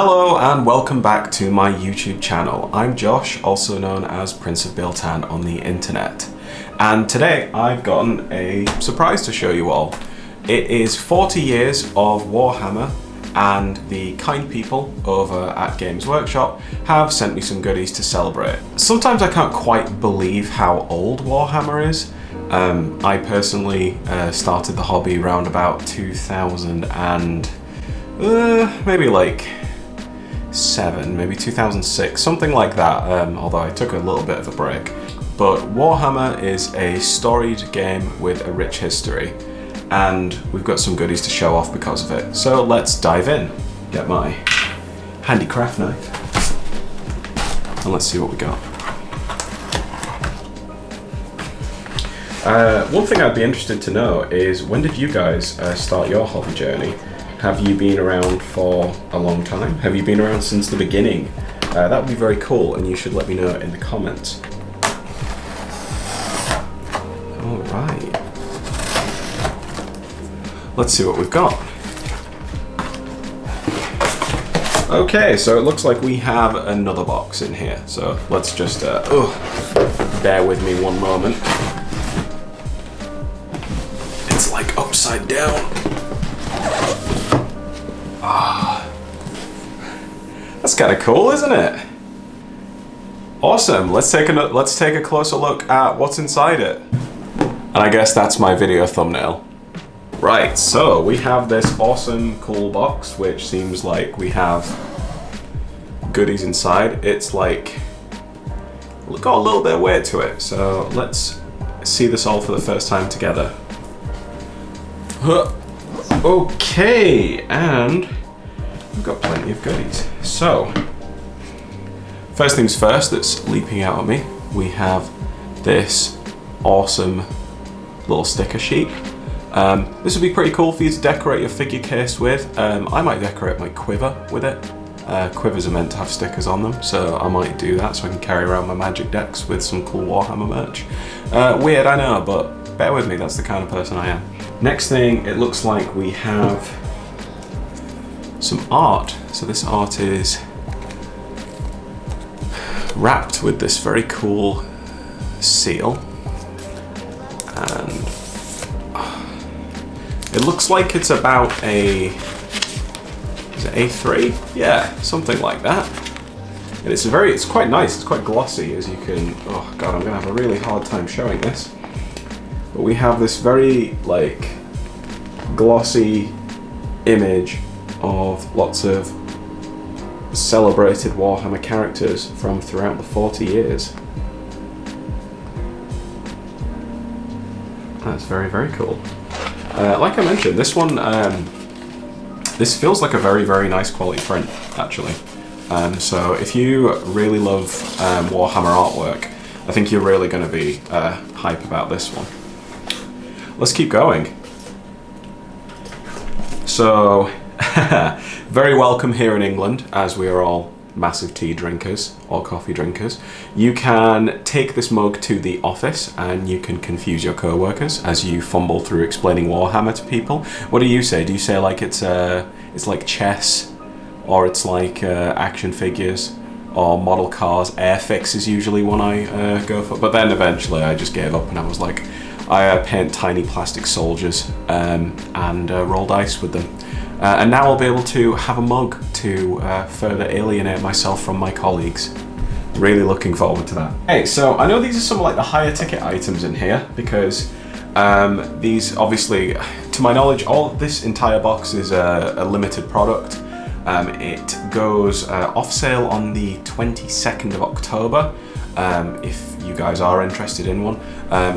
Hello and welcome back to my YouTube channel. I'm Josh, also known as Prince of Biltan on the internet. And today I've gotten a surprise to show you all. It is 40 years of Warhammer, and the kind people over at Games Workshop have sent me some goodies to celebrate. Sometimes I can't quite believe how old Warhammer is. I personally started the hobby around about 2000 and maybe like 7, maybe 2006, something like that, although I took a little bit of a break. But Warhammer is a storied game with a rich history, and we've got some goodies to show off because of it. So let's dive in. Get my handy craft knife, and let's see what we got. One thing I'd be interested to know is, when did you guys start your hobby journey? Have you been around for a long time? Have you been around since the beginning? That would be very cool, and you should let me know in the comments. Alright. Let's see what we've got. Okay, so it looks like we have another box in here. So let's just, bear with me one moment. It's like upside down. That's kind of cool, isn't it? Awesome. Let's take a closer look at what's inside it. And I guess that's my video thumbnail. Right, so we have this awesome, cool box, which seems like we have goodies inside. It's like, got a little bit of weight to it, so let's see this all for the first time together. Okay, and we've got plenty of goodies. So, first things first, that's leaping out at me, we have this awesome little sticker sheet. This would be pretty cool for you to decorate your figure case with. I might decorate my quiver with it. Quivers are meant to have stickers on them, so I might do that so I can carry around my magic decks with some cool Warhammer merch. Weird, I know, but bear with me, that's the kind of person I am. Next thing, it looks like we have some art. So this art is wrapped with this very cool seal, and it looks like it's about is it A3? Yeah, something like that. And it's quite nice, it's quite glossy, as you can, oh god, I'm gonna have a really hard time showing this. But we have this very, like, glossy image of lots of celebrated Warhammer characters from throughout the 40 years. That's very, very cool. Like I mentioned, this one, this feels like a very, very nice quality print, actually. So if you really love Warhammer artwork, I think you're really going to be hype about this one. Let's keep going. So, very welcome here in England, as we are all massive tea drinkers or coffee drinkers. You can take this mug to the office and you can confuse your co-workers as you fumble through explaining Warhammer to people. What do you say? Do you say like it's like chess, or it's like action figures, or model cars? Airfix is usually one I go for, but then eventually I just gave up and I was like, I paint tiny plastic soldiers and roll dice with them. And now I'll be able to have a mug to further alienate myself from my colleagues. Really looking forward to that. Hey, so I know these are some of like the higher ticket items in here, because these obviously, to my knowledge, this entire box is a limited product. It goes off sale on the 22nd of October, if you guys are interested in one.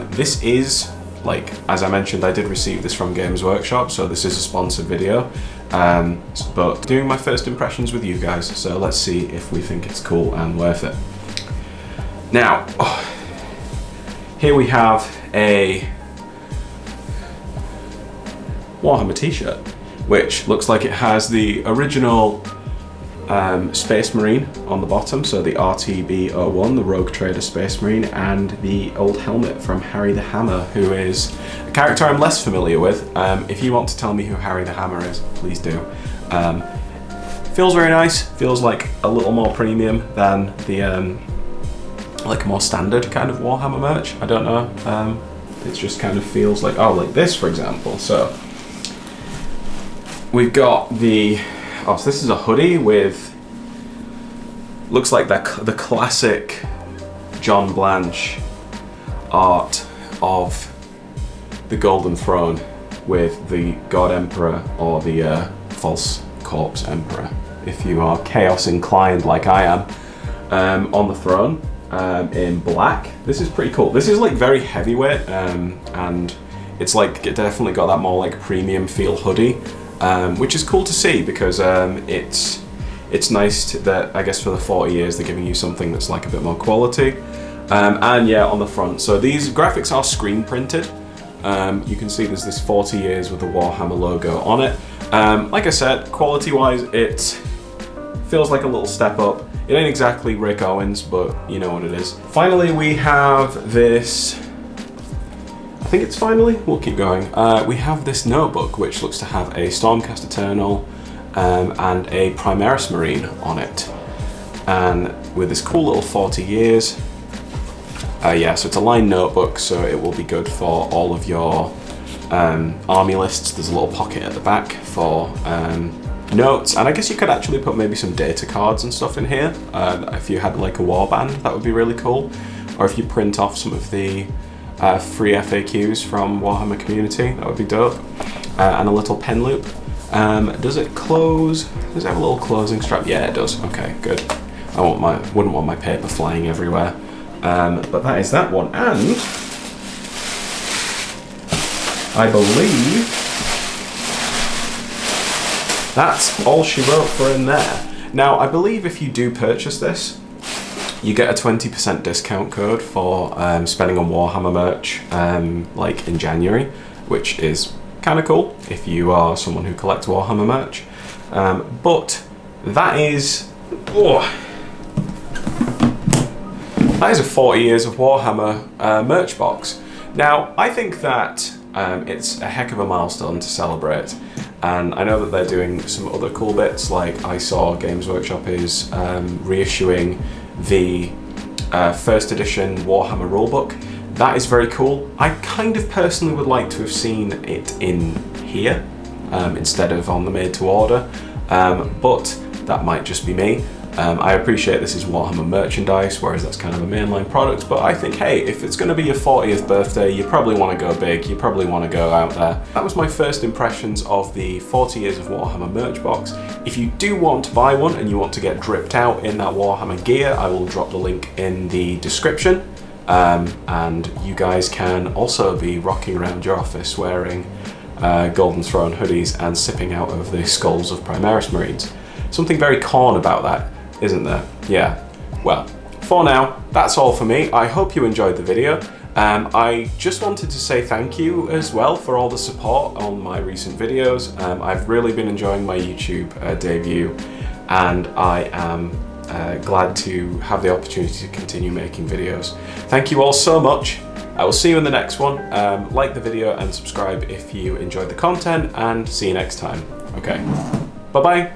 This is, like, as I mentioned, I did receive this from Games Workshop, so this is a sponsored video, but doing my first impressions with you guys, so let's see if we think it's cool and worth it. Now, here we have a Warhammer t-shirt, which looks like it has the original Space Marine on the bottom, so the RTB-01, the Rogue Trader Space Marine, and the old helmet from Harry the Hammer, who is a character I'm less familiar with. If you want to tell me who Harry the Hammer is, please do. Feels very nice. Feels like a little more premium than the like more standard kind of Warhammer merch. I don't know. It just kind of feels like, oh, like this, for example. So we've got the, oh, so this is a hoodie with, looks like the classic John Blanche art of the Golden Throne with the God Emperor or the False Corpse Emperor, if you are chaos inclined like I am, on the throne in black. This is pretty cool. This is like very heavyweight, and it's like, it definitely got that more like premium feel hoodie, which is cool to see because it's nice that, I guess, for the 40 years they're giving you something that's like a bit more quality. And yeah, on the front, so these graphics are screen printed. You can see there's this 40 years with the Warhammer logo on it. Like I said, quality wise, it feels like a little step up. It ain't exactly Rick Owens, but you know what it is. Finally, we have this, I think it's finally, we'll keep going. We have this notebook, which looks to have a Stormcast Eternal and a Primaris Marine on it. And with this cool little 40 years. Yeah, so it's a lined notebook, so it will be good for all of your army lists. There's a little pocket at the back for notes, and I guess you could actually put maybe some data cards and stuff in here. If you had like a warband, that would be really cool. Or if you print off some of the free FAQs from Warhammer Community, that would be dope. And a little pen loop. Does it close? Does it have a little closing strap? Yeah, it does. Okay, good. I wouldn't want my paper flying everywhere. But that is that one, and I believe that's all she wrote for in there. Now, I believe if you do purchase this, you get a 20% discount code for spending on Warhammer merch, like in January, which is kind of cool if you are someone who collects Warhammer merch. But that is... Oh, that is a 40 years of Warhammer merch box. Now, I think that it's a heck of a milestone to celebrate, and I know that they're doing some other cool bits, like I saw Games Workshop is reissuing the first edition Warhammer rulebook. That is very cool. I kind of personally would like to have seen it in here instead of on the made to order, but that might just be me. I appreciate this is Warhammer merchandise, whereas that's kind of a mainline product, but I think, hey, if it's going to be your 40th birthday, you probably want to go big, you probably want to go out there. That was my first impressions of the 40 years of Warhammer merch box. If you do want to buy one and you want to get dripped out in that Warhammer gear, I will drop the link in the description, and you guys can also be rocking around your office wearing Golden Throne hoodies and sipping out of the skulls of Primaris Marines. Something very Khorne about that, isn't there? Yeah. Well, for now, that's all for me. I hope you enjoyed the video. I just wanted to say thank you as well for all the support on my recent videos. I've really been enjoying my YouTube debut, and I am glad to have the opportunity to continue making videos. Thank you all so much. I will see you in the next one. Like the video and subscribe if you enjoyed the content, and see you next time. Okay. Bye-bye.